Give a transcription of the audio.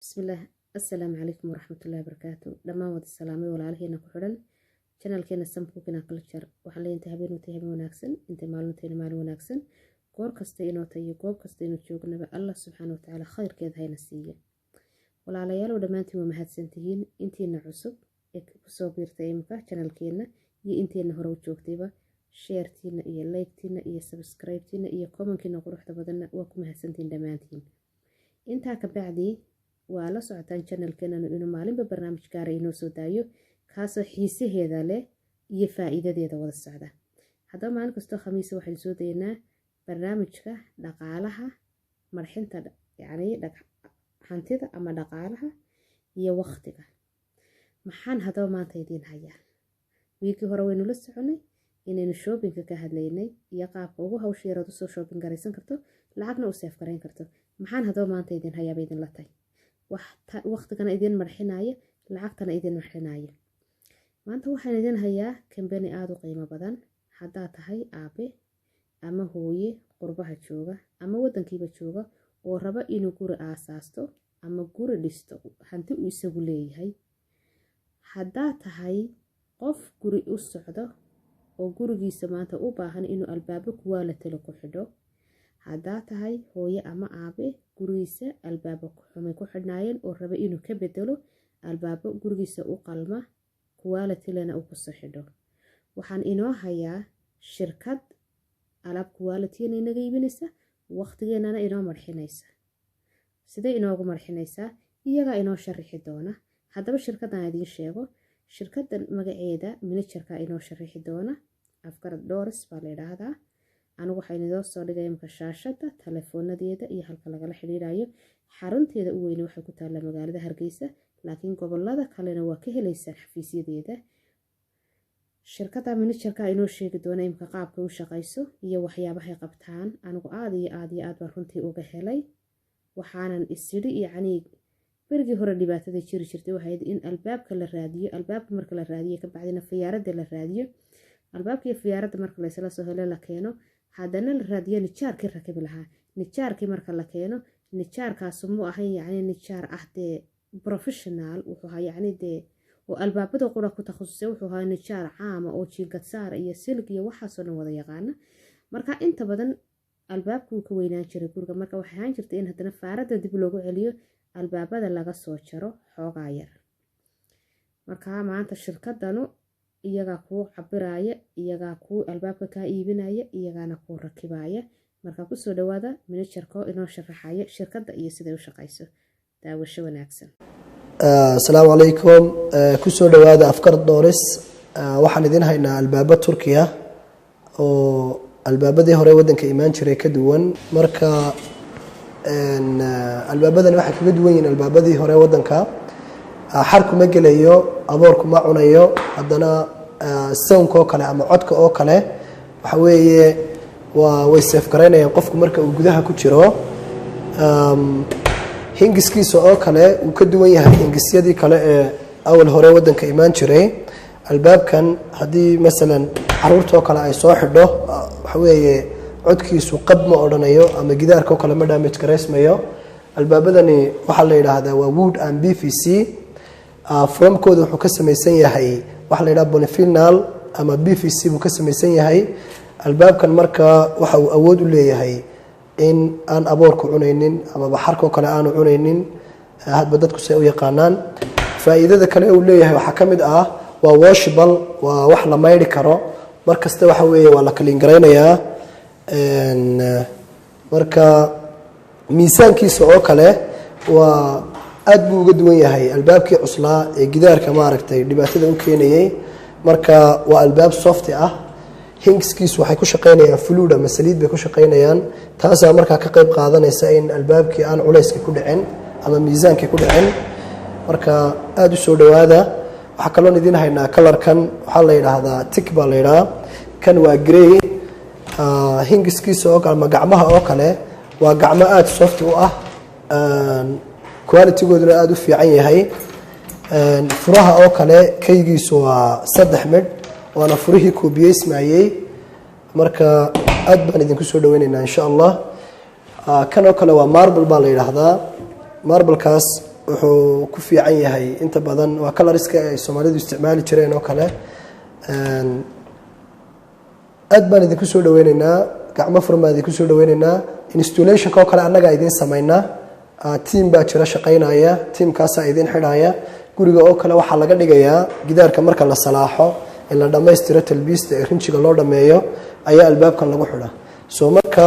بسم الله. السلام عليكم ورحمة الله وبركاته. لما ود السلامي ولا عليه نكحرن channel كنا سمكو كنا كلتشر وحلي انت هبين وتهبين وناكسن انت مالنتين مال وناكسن كور كستينو تي كوب كستينو تشوقنا الله سبحانه وتعالى خير كذا هاي نسية ولا على يالو دمانتي ومهد سنتين انتي نعصب كسوبير تيمكا channel كنا انتي نهرو تشوقتيبا شيرتينا إيا لايكتينا إيا سبسكرايبتينا إيا كومن كنا قروح تبادلنا وكم هسنتين دمانتين انتا كبعدي ولا سعتان channel كنا إنه معلم ببرنامج كاري إنه سودايو كاسو حيسي هذا له يفائدة دي هذا السعادة هذا معنا كستو خميس واحد سودينا برنامج كه دقالها مرحين تدا يعني حنتدا أما دقالها هي وقتك محن هذا ما تيدين هيا ويكي هروينو لسه إننا shopping كهاد ليني يقع فوقه أو شيء رادو سو shopping قريسن كرتو لعقنا وسيف قرين كرتو محن هذا ما تيدين هيا بيدين لطي وقت كان إيدين مرحناية لعقتنا إيدين مرحناية ما أنت وحنا إيدين هيا كم بني آدو قيمة بدن حدا تهي أبي أما هوي قربها تشوغا أما ودن كيبا تشوغا وربا إنو قرى آساستو أما قرى لستو حنتو يساقولي هاي حدا تهي قف قرى أسعدا oo gurigiisa maanta u baahan inuu albaabo kuwaala talo ku xidho hadaa tahay hooyo ama aabe gurigiisa albaabo xumay ku xidhnaayeen oo raba inuu ka bedelo albaabo gurigiisa u qalma kuwaala talana uu ku soo xidho waxaan inoo hayaa shirkad alaab kuwaala tiin inaga iibinaysa waqtigeennana inoo marxinaysa sidee inoogu marxinaysa iyaga inoo sharixi doona haddaba shirkadan idiin sheego shirkadan magaceeda managerka inoo sharixi doona afkar Doris baa la yiraahdaa anigu waxaan idin soo dhigay imka shaashada teleefoonadeeda iyo halka laga xiriirayo xarunteeda u weyn waxay ku taala magaalada Hargeysa laakiin gobolada kalena waa ka helaysaa xafiisyadeeda shirkada managerka inoo sheegi doona imka qaabka uu shaqayso iyo waxyaabaha ay qabtaan anigu aad baan runtii uga helay waxaanan isiri yacni berigii hore dhibaatada jirtay waxay in albaabka la raadiyo albaabka marka la raadiyo ka bacdina fiyaarada la raadiyo albaabka iyo fiyaarada marka la isla soo helo la keeno hadana la raadiyo nijaarkii rakib lahaa nijaarkii marka la keeno nijaarkaas mu ahan yacni nijaar ahde professional wuxuu ahaa yacni de oo albaabada qura ku takhasusay wuxuu ahaa nijaar caam oo jiingad saar iyo silk iyo waxaas oo wada yaqaan marka inta badan albaabku ka weynaan jiray guriga marka waxay ahaan jirtay in hadana faarada dib loogu celiyo albaabada laga soo jaro xoogaa yar marka maanta shirkadanu iyaga ku cabiraya iyaga ku albaabka ka iibinaya iyagana ku rakibaya marka ku soo dhawaada managerka inoo sharaxaya shirkadda iyo sida ay u shaqayso daawasho wanaagsan assalaamu alaykum ku soo dhawaada afkar Doris waxaan idin haynaa albaaba Turkiya oo albaabadii hore wadanka imaan jiray ka duwan marka albaabadan waxa kaga duwan yihiin albaabadii hore wadanka xarku ma gelayo aboorku ma cunayo hadana soundka oo kale ama codka oo kale waxa weeye way safe gareynayaan qofku marka uu gudaha ku jiro hingiskiisa oo kale uu ka duwan yahay hingisyadii kale ee awal hore wadanka imaan jiray albaabkan hadii mesela caruurta oo kale ay soo xidho waxa weeye codkiisu qab ma odhanayo ama gidaarka oo kale ma damage gareysmayo albaabadani waxa la yiraahdaa waa wood and PVC formkooda wuxuu ka samaysan yahay waxa la yiraahdaa polyvinyl ama PVC buu ka samaysan yahay albaabkan marka waxa uu awood u leeyahay in aan aboorku cunaynin ama baxarka kale aan cunaynin hadba dadku say u yaqaanaan faa'iidada kale uu leeyahay waxa kamid ah waa washable waa wax la mayri karo markasta waxa weeye waa la clean gareynayaa marka miisaankiisa oo kale waa aad buu uga duwan yahay albaabkii cuslaa ee gidaarka ma aragtay dhibaatada u keenayay marka waa albaab soft ah hingiskiisu waxay ku shaqeynayaan fluid ama saliid bay ku shaqeynayaan taas ayaa marka ka qayb qaadanaysa in albaabkii aan culayska ku dhicin ama miisaanka ku dhicin marka aad u soo dhawaada waxa kale oo idin haynaa colorkan waxa la yiraahdaa tick baa la yiraahdaa kan waa gray hingiskiisa oo kale gacmaha oo kale waa gacmo aad soft u ah quality-gooduna aad u fiican yahay furaha oo kale kaygiisu waa 3 mid waana furihii koobiyeysmayay marka aad baan idinku soo dhaweynaynaa insha Allah kan oo kale waa marble baa la yiraahdaa marble kaas wuxuu ku fiican yahay inta badan waa colorska ay Soomaalidu isticmaali jireen oo kale aad baan idinku soo dhaweynaynaa gacmo furma idinku soo dhaweynaynaa installation ka kale annaga idin sameeynaa team baa jira shaqeynaya teamkaas idin xidhaya guriga oo kale waxa laga dhigayaa gidaarka marka la salaaxo in la dhameystiro talbiista ee rinjiga loo dhameeyo ayaa albaabkan lagu xidhaa soo marka